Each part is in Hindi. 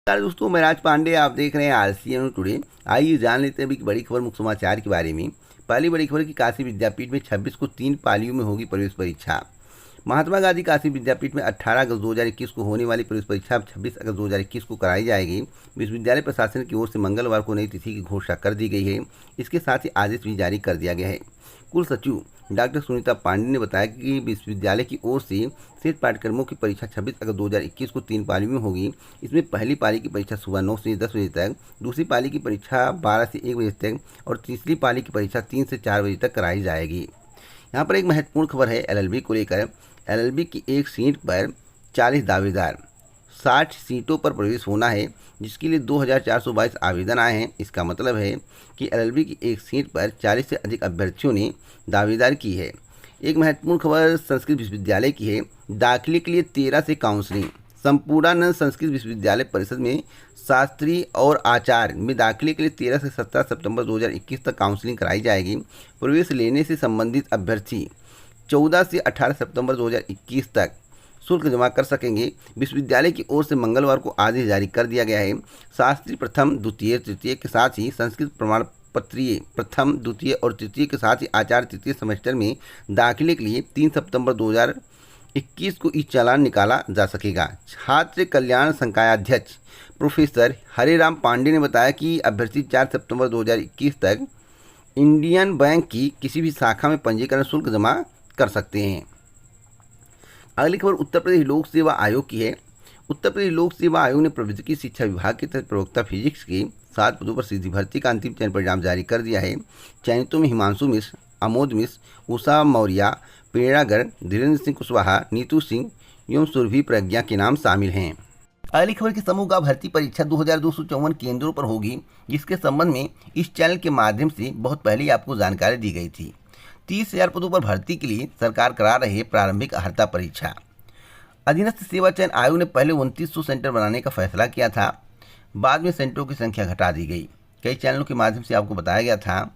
नमस्कार दोस्तों, मैं राज पांडे। आप देख रहे हैं आरसीएन टुडे। आइए जान लेते हैं अभी की बड़ी खबर, मुख्य समाचार के बारे में। पहली बड़ी खबर की काशी विद्यापीठ में 26 को 3 पालियों में होगी प्रवेश परीक्षा। महात्मा गांधी काशी विद्यापीठ में 18 अगस्त 2021 को होने वाली प्रवेश परीक्षा 26 अगस्त 2021 को कराई जाएगी। विश्वविद्यालय प्रशासन की ओर से मंगलवार को नई तिथि की घोषणा कर दी गई है। इसके साथ ही आदेश भी जारी कर दिया गया है। कुल सचिव डॉक्टर सुनीता पांडे ने बताया कि विश्वविद्यालय की ओर से शेष पाठ्यक्रमों की परीक्षा 26 अगस्त 2021 को 3 पालियों में होगी। इसमें पहली पाली की परीक्षा सुबह 9 से 10 बजे तक, दूसरी पाली की परीक्षा 12 से 1 बजे तक और तीसरी पाली की परीक्षा 3 से 4 बजे तक कराई जाएगी। यहाँ पर एक महत्वपूर्ण खबर है एलएलबी को लेकर। एलएलबी की एक सीट पर 40 दावेदार, 60 सीटों पर प्रवेश होना है, जिसके लिए 2422 आवेदन आए हैं। इसका मतलब है कि एलएलबी की एक सीट पर 40 से अधिक अभ्यर्थियों ने दावेदार की है। एक महत्वपूर्ण खबर संस्कृत विश्वविद्यालय की है। दाखिले के लिए 13 से काउंसलिंग। संपूर्णानंद संस्कृत विश्वविद्यालय परिषद में शास्त्री और आचार्य में दाखिले के लिए 13 से 17 सितंबर 2021 तक काउंसलिंग कराई जाएगी। प्रवेश लेने से संबंधित अभ्यर्थी 14 से 18 सितंबर 2021 तक शुल्क जमा कर सकेंगे। विश्वविद्यालय की ओर से मंगलवार को आदेश जारी कर दिया गया है। शास्त्री प्रथम, द्वितीय, तृतीय के साथ ही संस्कृत प्रमाण पत्रीय प्रथम, द्वितीय और तृतीय के साथ ही आचार्य तृतीय सेमेस्टर में दाखिले के लिए 3 सितंबर 2021 को ई चालान निकाला जा सकेगा। छात्र कल्याण संकायाध्यक्ष प्रोफेसर हरेराम पांडे ने बताया कि अभ्यर्थी 4 सितंबर 2021 तक इंडियन बैंक की किसी भी शाखा में पंजीकरण शुल्क जमा कर सकते हैं। अगली खबर उत्तर प्रदेश लोक सेवा आयोग की है। उत्तर प्रदेश लोक सेवा आयोग ने प्रौद्योगिकी शिक्षा विभाग के तहत प्रवक्ता फिजिक्स के 7 पदों पर सीधी भर्ती का अंतिम चयन परिणाम जारी कर दिया है। चयनितों में हिमांशु मिश्र, अमोद मिश्र, उषा मौर्य, प्रेरणा गर्ग, धीरेन्द्र सिंह कुशवाहा, नीतू सिंह एवं सुरभि प्रज्ञा के नाम शामिल हैं। अगली खबर की समूह का भर्ती परीक्षा 2254 केंद्रों पर होगी, जिसके संबंध में इस चैनल के माध्यम से बहुत पहले ही आपको जानकारी दी गई थी। 30,000 पदों पर भर्ती के लिए सरकार करा रही है प्रारंभिक अर्हता परीक्षा। अधीनस्थ सेवा चयन आयोग ने पहले 2900 सेंटर बनाने का फैसला किया था। बाद में सेंटरों की संख्या घटा दी गई। कई चैनलों के माध्यम से आपको बताया गया था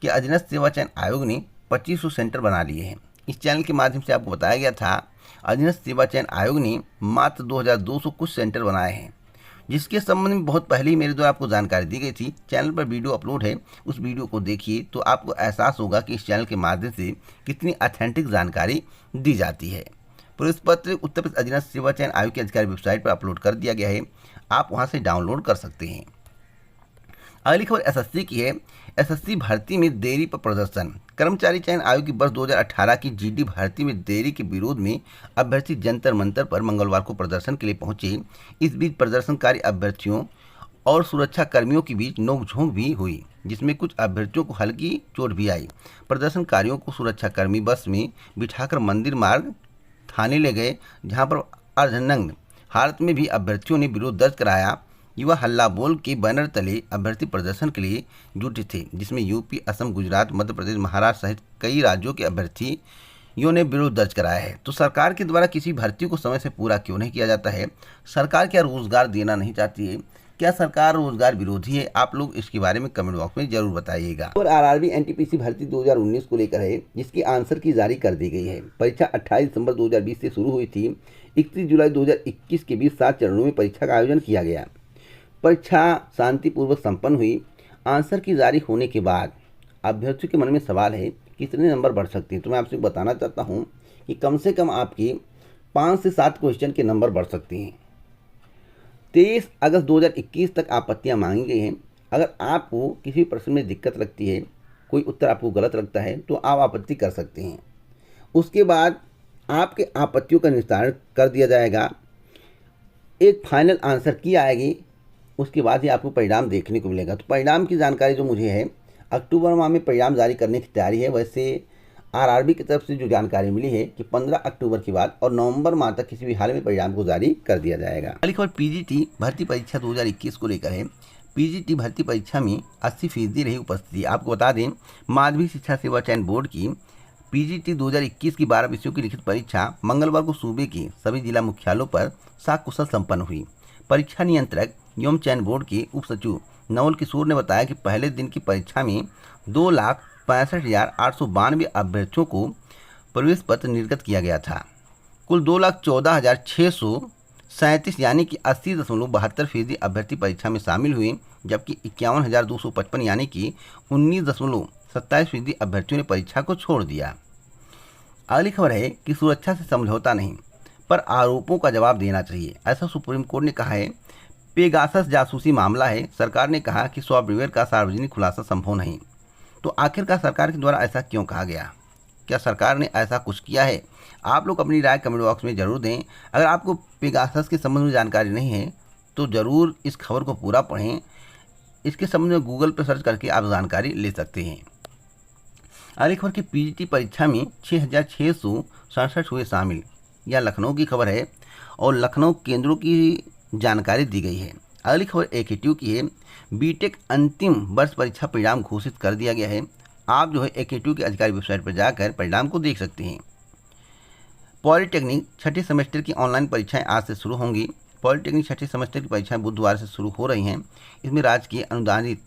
कि अधीनस्थ सेवा चयन आयोग ने 2500 सेंटर बना लिए हैं। इस चैनल के माध्यम से आपको बताया गया था अधीनस्थ सेवा चयन आयोग ने मात्र 2200 कुछ सेंटर बनाए हैं, जिसके संबंध में बहुत पहले ही मेरे द्वारा आपको जानकारी दी गई थी। चैनल पर वीडियो अपलोड है, उस वीडियो को देखिए तो आपको एहसास होगा कि इस चैनल के माध्यम से कितनी ऑथेंटिक जानकारी दी जाती है। प्रवेश पत्र उत्तर प्रदेश अधीनस्थ सेवा चयन आयोग की आधिकारिक वेबसाइट पर अपलोड कर दिया गया है, आप वहां से डाउनलोड कर सकते हैं। अगली खबर एसएससी की है। एसएससी भर्ती में देरी पर प्रदर्शन। कर्मचारी चयन आयोग की वर्ष 2018 की जीडी भर्ती में देरी के विरोध में अभ्यर्थी जंतर मंतर पर मंगलवार को प्रदर्शन के लिए पहुंचे। इस बीच प्रदर्शनकारी अभ्यर्थियों और सुरक्षा कर्मियों के बीच नोकझोंक भी हुई, जिसमें कुछ अभ्यर्थियों को हल्की चोट भी आई। प्रदर्शनकारियों को सुरक्षाकर्मी बस में बिठाकर मंदिर मार्ग थाने ले गए, जहां पर अर्धनग्न हालत में भी अभ्यर्थियों ने विरोध दर्ज कराया। युवा हल्ला बोल के बैनर तले अभ्यर्थी प्रदर्शन के लिए जुटे थे, जिसमें यूपी, असम, गुजरात, मध्य प्रदेश, महाराष्ट्र सहित कई राज्यों के अभ्यर्थियों ने विरोध दर्ज कराया है। तो सरकार के द्वारा किसी भर्ती को समय से पूरा क्यों नहीं किया जाता है? सरकार क्या रोजगार देना नहीं चाहती है? क्या सरकार रोजगार विरोधी है? आप लोग इसके बारे में कमेंट बॉक्स में जरूर बताइएगा। और आरआरबी एनटीपीसी भर्ती 2019 को लेकर है, जिसकी आंसर की जारी कर दी गई है। परीक्षा 28 दिसंबर 2020 से शुरू हुई थी। 31 जुलाई 2021 के बीच 7 चरणों में परीक्षा का आयोजन किया गया। परीक्षा शांतिपूर्वक संपन्न हुई। आंसर की जारी होने के बाद अभ्यर्थियों के मन में सवाल है कितने नंबर बढ़ सकते हैं। तो मैं आपसे बताना चाहता हूं कि कम से कम आपकी 5 से 7 क्वेश्चन के नंबर बढ़ सकते हैं। 23 अगस्त 2021 तक आपत्तियां मांगी गई हैं। अगर आपको किसी प्रश्न में दिक्कत लगती है, कोई उत्तर आपको गलत लगता है, तो आप आपत्ति कर सकते हैं। उसके बाद आपके आपत्तियों का निस्तारण कर दिया जाएगा। एक फाइनल आंसर की आएगी, उसके बाद ही आपको परिणाम देखने को मिलेगा। तो परिणाम की जानकारी जो मुझे है, अक्टूबर माह में परिणाम जारी करने की तैयारी है। वैसे आरआरबी की तरफ से जो जानकारी मिली है कि 15 अक्टूबर के बाद और नवंबर माह तक किसी भी हाल में परिणाम को जारी कर दिया जाएगा। अगली खबर पीजीटी भर्ती परीक्षा 2021 को लेकर है। पीजीटी भर्ती परीक्षा में 80% रही उपस्थिति। आपको बता दें, माध्यमिक शिक्षा सेवा चयन बोर्ड की पीजीटी 2021 की 12 विषयों की लिखित परीक्षा मंगलवार को सूबे के सभी जिला मुख्यालयों पर साकुशल संपन्न हुई। परीक्षा नियंत्रक एवं चयन बोर्ड के उप सचिव नवल किशोर ने बताया कि पहले दिन की परीक्षा में 2,65,892 अभ्यर्थियों को प्रवेश पत्र निर्गत किया गया था। कुल 2,14,600 37 यानी कि 80.72% अभ्यर्थी परीक्षा में शामिल हुए, जबकि 51,255 यानी कि 19.27% अभ्यर्थियों ने परीक्षा को छोड़ दिया। अगली खबर है कि सुरक्षा से समझौता नहीं, पर आरोपों का जवाब देना चाहिए, ऐसा सुप्रीम कोर्ट ने कहा है। पेगासस जासूसी मामला है, सरकार ने कहा कि सॉफ्टवेयर का सार्वजनिक खुलासा संभव नहीं। तो आखिरकार सरकार के द्वारा ऐसा क्यों कहा गया? क्या सरकार ने ऐसा कुछ किया है? आप लोग अपनी राय कमेंट बॉक्स में ज़रूर दें। अगर आपको पेगासस के संबंध में जानकारी नहीं है तो ज़रूर इस खबर को पूरा पढ़ें। इसके संबंध में गूगल पर सर्च करके आप जानकारी ले सकते हैं। अगली खबर की पीजीटी परीक्षा में 6,667 हुए शामिल, यह लखनऊ की खबर है और लखनऊ केंद्रों की जानकारी दी गई है। अगली खबर एकेटीयू की है। बीटेक अंतिम वर्ष परीक्षा परिणाम घोषित कर दिया गया है। आप जो है एकेटीयू की आधिकारिक वेबसाइट पर जाकर परिणाम को देख सकते हैं। पॉलिटेक्निक छठे सेमेस्टर की ऑनलाइन परीक्षाएं आज से शुरू होंगी। पॉलिटेक्निक छठे सेमेस्टर की परीक्षाएं बुधवार से शुरू हो रही हैं। इसमें राजकीय अनुदानित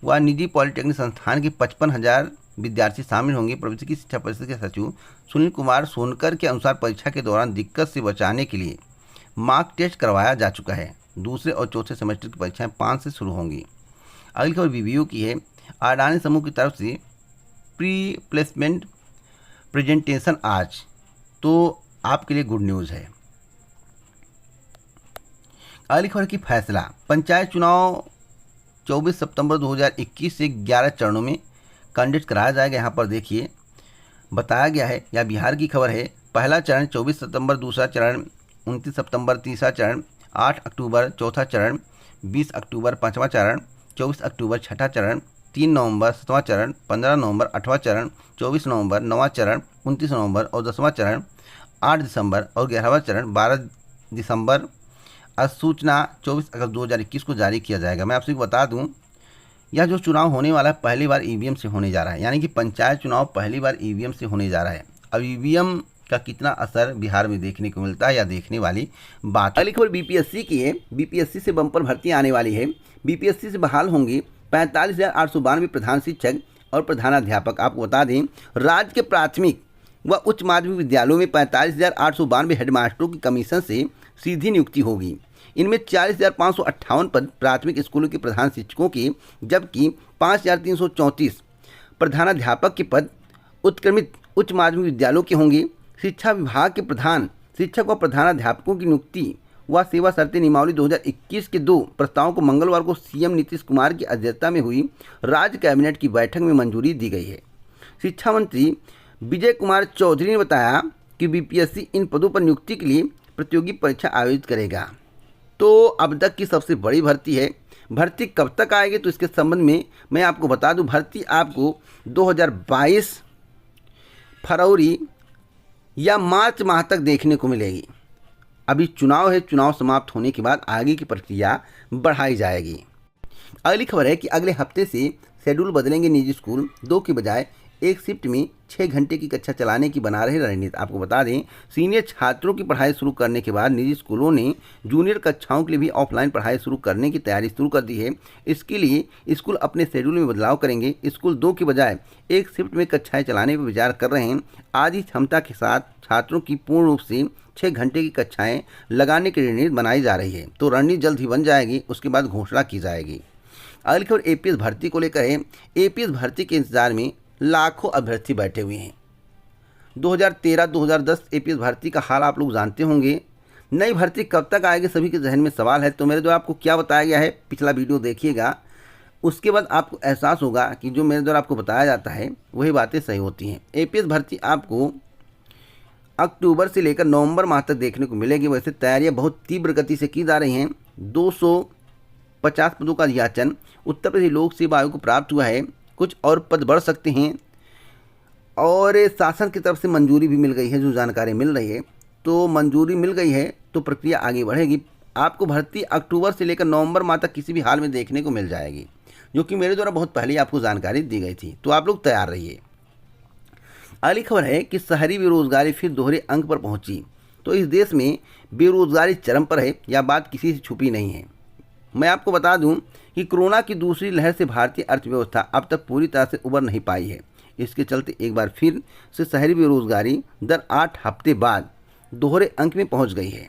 व निजी पॉलिटेक्निक संस्थान के 55,000 विद्यार्थी शामिल होंगे। प्रवृत्ति शिक्षा परिषद के सचिव सुनील कुमार सोनकर के अनुसार परीक्षा के दौरान दिक्कत से बचाने के लिए मॉक टेस्ट करवाया जा चुका है। दूसरे और चौथे सेमेस्टर की परीक्षाएं 5 से शुरू होंगी। अगली खबर बीबीयू की है। अडानी समूह की तरफ से प्री प्लेसमेंट प्रेजेंटेशन आज, तो आपके लिए गुड न्यूज़ है। अगली खबर की फैसला। पंचायत चुनाव 24 सितंबर 2021 से 11 चरणों में कंडक्ट कराया जाएगा। यहाँ पर देखिए बताया गया है। यह बिहार की खबर है। पहला चरण 24 सितंबर, दूसरा चरण 29 सितंबर, तीसरा चरण 8 अक्टूबर, चौथा चरण 20 अक्टूबर, पाँचवा चरण 24 अक्टूबर, छठा चरण 3 नवंबर, 7वां चरण 15 नवंबर, 8वां चरण 24 नवंबर, 9वां चरण 29 नवंबर और 10वां चरण 8 दिसंबर और 11वां चरण 12 दिसंबर। अधिसूचना 24 अगस्त 2021 को जारी किया जाएगा। मैं आपसे बता दूं, यह जो चुनाव होने वाला है पहली बार ईवीएम से होने जा रहा है, यानी कि पंचायत चुनाव पहली बार ईवीएम से होने जा रहा है। अब ईवीएम का कितना असर बिहार में देखने को मिलता है या देखने वाली बात। अगली खबर बीपीएससी की है। बीपीएससी से बम्पर भर्ती आने वाली है। बीपीएससी से बहाल होंगे 45,892 प्रधान शिक्षक और प्रधानाध्यापक। आपको बता दें, राज्य के प्राथमिक व उच्च माध्यमिक विद्यालयों में 45,892 हेडमास्टरों की कमीशन से सीधी नियुक्ति होगी। इनमें 40,558 पद प्राथमिक स्कूलों के प्रधान शिक्षकों के, जबकि 5,334 प्रधानाध्यापक के पद उत्क्रमित उच्च माध्यमिक विद्यालयों के होंगे। शिक्षा विभाग के प्रधान शिक्षक व प्रधानाध्यापकों की नियुक्ति व सेवा शर्तें नियमावली 2021 के 2 प्रस्तावों को मंगलवार को सीएम नीतीश कुमार की अध्यक्षता में हुई राज्य कैबिनेट की बैठक में मंजूरी दी गई है। शिक्षा मंत्री विजय कुमार चौधरी ने बताया कि बीपीएससी इन पदों पर नियुक्ति के लिए प्रतियोगी परीक्षा आयोजित करेगा। तो अब तक की सबसे बड़ी भर्ती है। भर्ती कब तक आएगी तो इसके संबंध में मैं आपको बता दूं, भर्ती आपको 2022 फरवरी या मार्च माह तक देखने को मिलेगी। अभी चुनाव है, चुनाव समाप्त होने के बाद आगे की प्रक्रिया बढ़ाई जाएगी। अगली खबर है कि अगले हफ्ते से शेड्यूल बदलेंगे निजी स्कूल। 2 की बजाय एक शिफ्ट में 6 घंटे की कक्षा चलाने की बना रहे रणनीति। आपको बता दें, सीनियर छात्रों की पढ़ाई शुरू करने के बाद निजी स्कूलों ने जूनियर कक्षाओं के लिए भी ऑफलाइन पढ़ाई शुरू करने की तैयारी शुरू कर दी है। इसके लिए स्कूल अपने शेड्यूल में बदलाव करेंगे। स्कूल 2 की बजाय एक शिफ्ट में कक्षाएं चलाने पर विचार कर रहे हैं। आज ही क्षमता के साथ छात्रों की पूर्ण रूप से 6 घंटे की कक्षाएँ लगाने की रणनीति बनाई जा रही है। तो रणनीति जल्द ही बन जाएगी, उसके बाद घोषणा की जाएगी। अगली खबर एपीएस भर्ती को लेकर है। एपीएस भर्ती के इंतजार में लाखों अभ्यर्थी बैठे हुए हैं। 2013-2010 एपीएस भर्ती का हाल आप लोग जानते होंगे। नई भर्ती कब तक आएगी, सभी के जहन में सवाल है। तो मेरे द्वारा आपको क्या बताया गया है, पिछला वीडियो देखिएगा, उसके बाद आपको एहसास होगा कि जो मेरे द्वारा आपको बताया जाता है वही बातें सही होती हैं। एपीएस भर्ती आपको अक्टूबर से लेकर नवंबर माह तक देखने को मिलेगी। वैसे तैयारियां बहुत तीव्र गति से की जा रही हैं। 250 पदों का याचन उत्तर प्रदेश लोक सेवा आयोग को प्राप्त हुआ है। कुछ और पद बढ़ सकते हैं और शासन की तरफ से मंजूरी भी मिल गई है। जो जानकारी मिल रही है, तो मंजूरी मिल गई है तो प्रक्रिया आगे बढ़ेगी। आपको भर्ती अक्टूबर से लेकर नवंबर माह तक किसी भी हाल में देखने को मिल जाएगी, जो कि मेरे द्वारा बहुत पहले आपको जानकारी दी गई थी। तो आप लोग तैयार रहिए। अगली खबर है कि शहरी बेरोजगारी फिर दोहरे अंक पर पहुंची। तो इस देश में बेरोजगारी चरम पर है, यह बात किसी से छुपी नहीं है। मैं आपको बता दूं कि कोरोना की दूसरी लहर से भारतीय अर्थव्यवस्था अब तक पूरी तरह से उबर नहीं पाई है। इसके चलते एक बार फिर से शहरी बेरोजगारी दर 8 हफ्ते बाद दोहरे अंक में पहुंच गई है।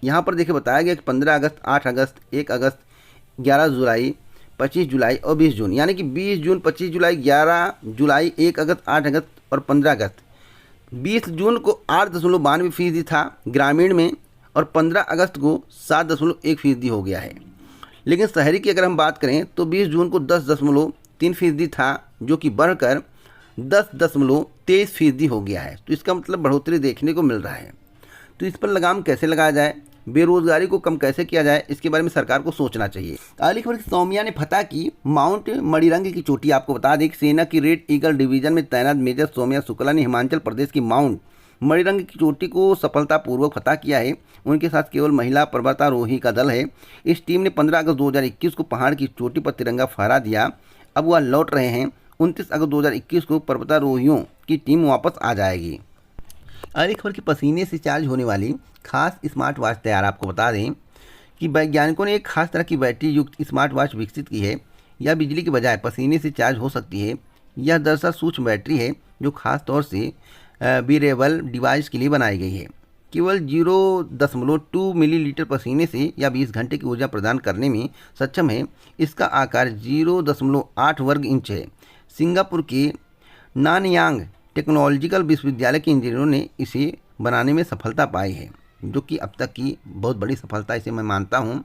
यहाँ पर देखिए बताया गया कि 15 अगस्त, 8 अगस्त, 1 अगस्त, 11 जुलाई, 25 जुलाई और 20 जून, यानी कि 20 जून, 25 जुलाई, 11 जुलाई, 1 अगस्त, 8 अगस्त और 15 अगस्त। 20 जून को 8.92% था ग्रामीण में और 15 अगस्त को 7.1% हो गया है। लेकिन शहरी की अगर हम बात करें तो 20 जून को 10.3% था, जो कि बढ़कर 10.23% हो गया है। तो इसका मतलब बढ़ोतरी देखने को मिल रहा है। तो इस पर लगाम कैसे लगाया जाए, बेरोजगारी को कम कैसे किया जाए, इसके बारे में सरकार को सोचना चाहिए। अगली खबर, सौम्या ने फतह की माउंट मणिरंग की चोटी। आपको बता दें कि सेना की रेड ईगल डिवीजन में तैनात मेजर सौम्या शुक्ला ने हिमाचल प्रदेश की माउंट मणिरंग की चोटी को सफलतापूर्वक फतह किया है। उनके साथ केवल महिला पर्वतारोही का दल है। इस टीम ने 15 अगस्त 2021 को पहाड़ की चोटी पर तिरंगा फहरा दिया। अब वह लौट रहे हैं। 29 अगस्त 2021 को पर्वतारोहियों की टीम वापस आ जाएगी। अगली खबर की, पसीने से चार्ज होने वाली खास स्मार्ट वॉच तैयार। आपको बता दें कि वैज्ञानिकों ने एक खास तरह की बैटरी युक्त स्मार्ट वॉच विकसित की है। यह बिजली के बजाय पसीने से चार्ज हो सकती है। यह दरअसल सूक्ष्म बैटरी है जो खास तौर से वेरेबल डिवाइस के लिए बनाई गई है। केवल 0.2 मिलीलीटर पसीने से या 20 घंटे की ऊर्जा प्रदान करने में सक्षम है। इसका आकार 0.8 वर्ग इंच है। सिंगापुर के नानयांग टेक्नोलॉजिकल विश्वविद्यालय के इंजीनियरों ने इसे बनाने में सफलता पाई है, जो कि अब तक की बहुत बड़ी सफलता इसे मैं मानता हूँ।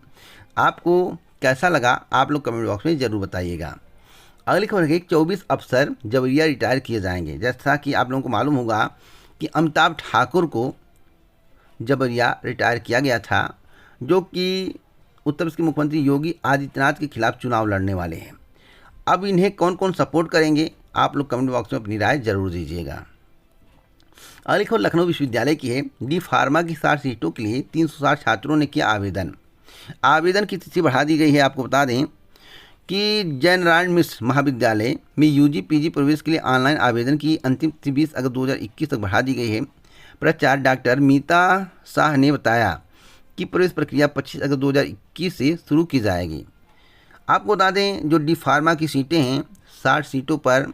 आपको कैसा लगा आप लोग कमेंट बॉक्स में ज़रूर बताइएगा। अगली खबर है, 24 अफसर जबरिया रिटायर किए जाएंगे। जैसा कि आप लोगों को मालूम होगा कि अमिताभ ठाकुर को जबरिया रिटायर किया गया था, जो कि उत्तर प्रदेश के मुख्यमंत्री योगी आदित्यनाथ के खिलाफ चुनाव लड़ने वाले हैं। अब इन्हें कौन कौन सपोर्ट करेंगे, आप लोग कमेंट बॉक्स में अपनी राय जरूर दीजिएगा। अगली खबर लखनऊ विश्वविद्यालय की है। डी फार्मा की 60 सीटों के लिए 360 छात्रों ने किया आवेदन। आवेदन की तिथि बढ़ा दी गई है। आपको बता दें कि जयनारायण मिश्र महाविद्यालय में यूजी पीजी प्रवेश के लिए ऑनलाइन आवेदन की अंतिम तिथि 20 अगस्त 2021 तक बढ़ा दी गई है। प्राचार्य डॉक्टर मीता शाह ने बताया कि प्रवेश प्रक्रिया 25 अगस्त 2021 से शुरू की जाएगी। आपको बता दें जो डी फार्मा की सीटें हैं, 60 सीटों पर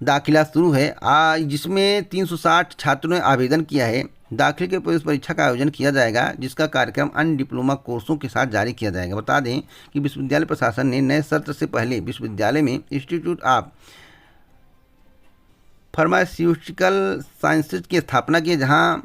दाखिला शुरू है, जिसमें 360 छात्रों ने आवेदन किया है। दाखिले के प्रवेश परीक्षा का आयोजन किया जाएगा, जिसका कार्यक्रम अन्य डिप्लोमा कोर्सों के साथ जारी किया जाएगा। बता दें कि विश्वविद्यालय प्रशासन ने नए सत्र से पहले विश्वविद्यालय में इंस्टीट्यूट ऑफ फार्मास्यूटिकल साइंसेज की स्थापना की, जहां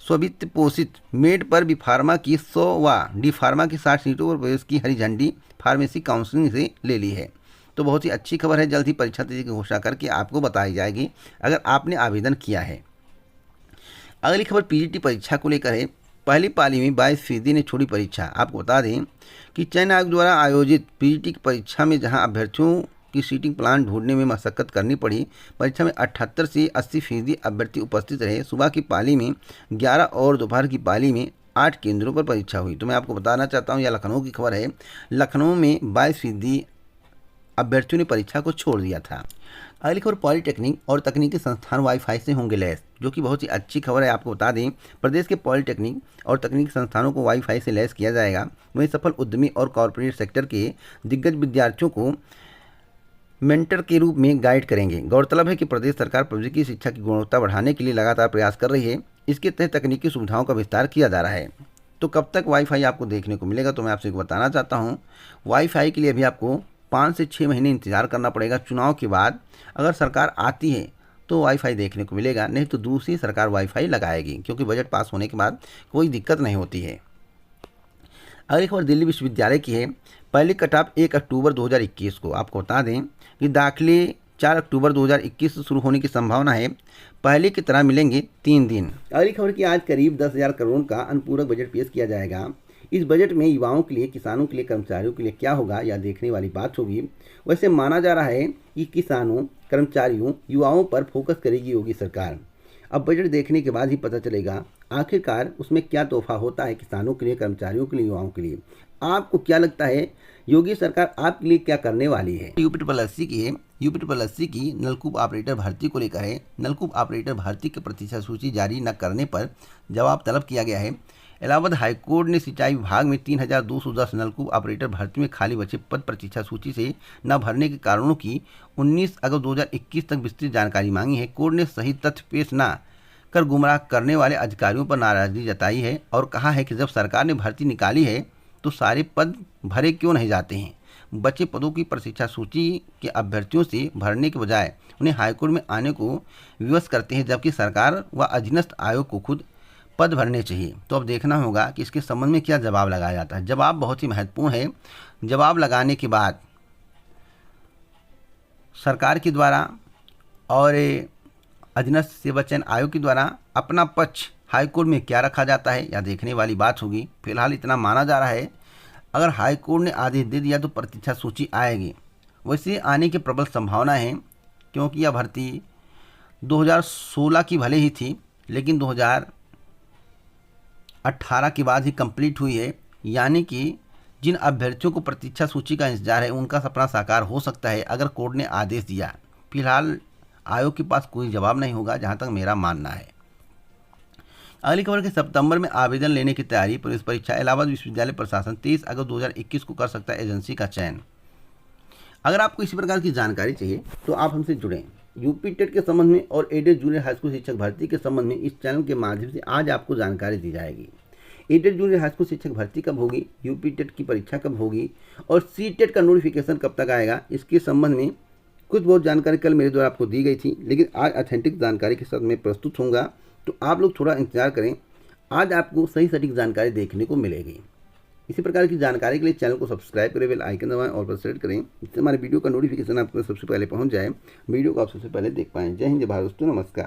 स्ववित्त पोषित मेड पर बी फार्मा की 100 व डी फार्मा की 60 सीटों पर प्रवेश की हरी झंडी फार्मेसी काउंसिलिंग से ले ली है। तो बहुत ही अच्छी खबर है। जल्द ही परीक्षा तिथि की घोषणा करके आपको बताई जाएगी अगर आपने आवेदन किया है। अगली खबर पीजीटी परीक्षा को लेकर है। पहली पाली में 22% ने छोड़ी परीक्षा। आपको बता दें कि चयन आयोग द्वारा आयोजित पीजीटी की परीक्षा में जहां अभ्यर्थियों की सीटिंग प्लान ढूंढने में मशक्कत करनी पड़ी, परीक्षा में 78 से 80% अभ्यर्थी उपस्थित रहे। सुबह की पाली में 11 और दोपहर की पाली में 8 केंद्रों पर परीक्षा हुई। तो मैं आपको बताना चाहता हूँ, यह लखनऊ की खबर है। लखनऊ में 22% अभ्यर्थियों ने परीक्षा को छोड़ दिया था। अगली खबर, पॉलिटेक्निक और तकनीकी संस्थान वाईफाई से होंगे लैस, जो कि बहुत ही अच्छी खबर है। आपको बता दें प्रदेश के पॉलिटेक्निक और तकनीकी संस्थानों को वाईफाई से लैस किया जाएगा। वहीं सफल उद्यमी और कॉरपोरेट सेक्टर के दिग्गज विद्यार्थियों को मेंटर के रूप में गाइड करेंगे। गौरतलब है कि प्रदेश सरकार प्रौद्योगिकी शिक्षा की गुणवत्ता बढ़ाने के लिए लगातार प्रयास कर रही है। इसके तहत तकनीकी सुविधाओं का विस्तार किया जा रहा है। तो कब तक वाईफाई आपको देखने को मिलेगा, तो मैं आपसे बताना चाहता हूँ, वाईफाई के लिए अभी आपको 5 से 6 महीने इंतजार करना पड़ेगा। चुनाव के बाद अगर सरकार आती है तो वाईफाई देखने को मिलेगा, नहीं तो दूसरी सरकार वाईफाई लगाएगी, क्योंकि बजट पास होने के बाद कोई दिक्कत नहीं होती है। अगली खबर दिल्ली विश्वविद्यालय की है। पहली कटऑफ 1 अक्टूबर 2021 को। आपको बता दें कि दाखिले 4 अक्टूबर 2021 से शुरू होने की संभावना है। पहले की तरह मिलेंगे 3 दिन। अगली खबर की, आज करीब 10,000 करोड़ का अनुपूरक बजट पेश किया जाएगा। इस बजट में युवाओं के लिए, किसानों के लिए, कर्मचारियों के लिए क्या होगा, यह देखने वाली बात होगी। वैसे माना जा रहा है कि किसानों, कर्मचारियों, युवाओं पर फोकस करेगी योगी सरकार। अब बजट देखने के बाद ही पता चलेगा आखिरकार उसमें क्या तोहफा होता है किसानों के लिए, कर्मचारियों के लिए, युवाओं के लिए। आपको क्या लगता है योगी सरकार आपके लिए क्या करने वाली है? यूपी की है। यूपी की नलकूप ऑपरेटर भर्ती को लेकर है। नलकूप ऑपरेटर भर्ती की प्रतिशत सूची जारी न करने पर जवाब तलब किया गया है। इलाहाबाद हाईकोर्ट ने सिंचाई विभाग में 3,210 नलकूप ऑपरेटर भर्ती में खाली बचे पद प्रतिशत सूची से न भरने के कारणों की 19 अगस्त 2021 तक विस्तृत जानकारी मांगी है। कोर्ट ने सही तथ्य पेश न कर गुमराह करने वाले अधिकारियों पर नाराजगी जताई है और कहा है कि जब सरकार ने भर्ती निकाली है तो सारे पद भरे क्यों नहीं जाते हैं। बचे पदों की परीक्षा सूची के अभ्यर्थियों से भरने के बजाय उन्हें हाईकोर्ट में आने को विवश करते हैं, जबकि सरकार व अधीनस्थ आयोग को खुद पद भरने चाहिए। तो अब देखना होगा कि इसके संबंध में क्या जवाब लगाया जाता है। जवाब बहुत ही महत्वपूर्ण है। जवाब लगाने के बाद सरकार के द्वारा और अधीनस्थ सेवा चयन आयोग के द्वारा अपना पक्ष हाईकोर्ट में क्या रखा जाता है, यह देखने वाली बात होगी। फिलहाल इतना माना जा रहा है, अगर हाईकोर्ट ने आदेश दे दिया तो प्रतीक्षा सूची आएगी। वैसे आने की प्रबल संभावना है, क्योंकि यह भर्ती 2016 की भले ही थी, लेकिन 2018 के बाद ही कंप्लीट हुई है। यानी कि जिन अभ्यर्थियों को प्रतीक्षा सूची का इंतजार है उनका सपना साकार हो सकता है अगर कोर्ट ने आदेश दिया। फिलहाल आयोग के पास कोई जवाब नहीं होगा, जहां तक मेरा मानना है। अगली खबर कि सितंबर में आवेदन लेने की तैयारी। प्रवेश परीक्षा इलाहाबाद विश्वविद्यालय प्रशासन 23 अगस्त 2021 को कर सकता है एजेंसी का चयन। अगर आपको इसी प्रकार की जानकारी चाहिए तो आप हमसे जुड़ें। यूपी टेट के संबंध में और एडेड जूनियर हाई स्कूल शिक्षक भर्ती के संबंध में इस चैनल के माध्यम से आज आपको जानकारी दी जाएगी। एडेड जूनियर हाई स्कूल शिक्षक भर्ती कब होगी, यूपी टेट की परीक्षा कब होगी और सी टेट का नोटिफिकेशन कब तक आएगा, इसके संबंध में कुछ बहुत जानकारी कल मेरे द्वारा आपको दी गई थी, लेकिन आज ऑथेंटिक जानकारी के साथ मैं प्रस्तुत होऊंगा। तो आप लोग थोड़ा इंतजार करें, आज आपको सही सटीक जानकारी देखने को मिलेगी। इसी प्रकार की जानकारी के लिए चैनल को सब्सक्राइब करें, बेल आइकन दबाएं और पर सेलेक्ट करें, जिससे हमारे वीडियो का नोटिफिकेशन आपको सबसे पहले पहुंच जाए, वीडियो को आप सबसे पहले देख पाएं। जय हिंद, जय भारत दोस्तों, नमस्कार।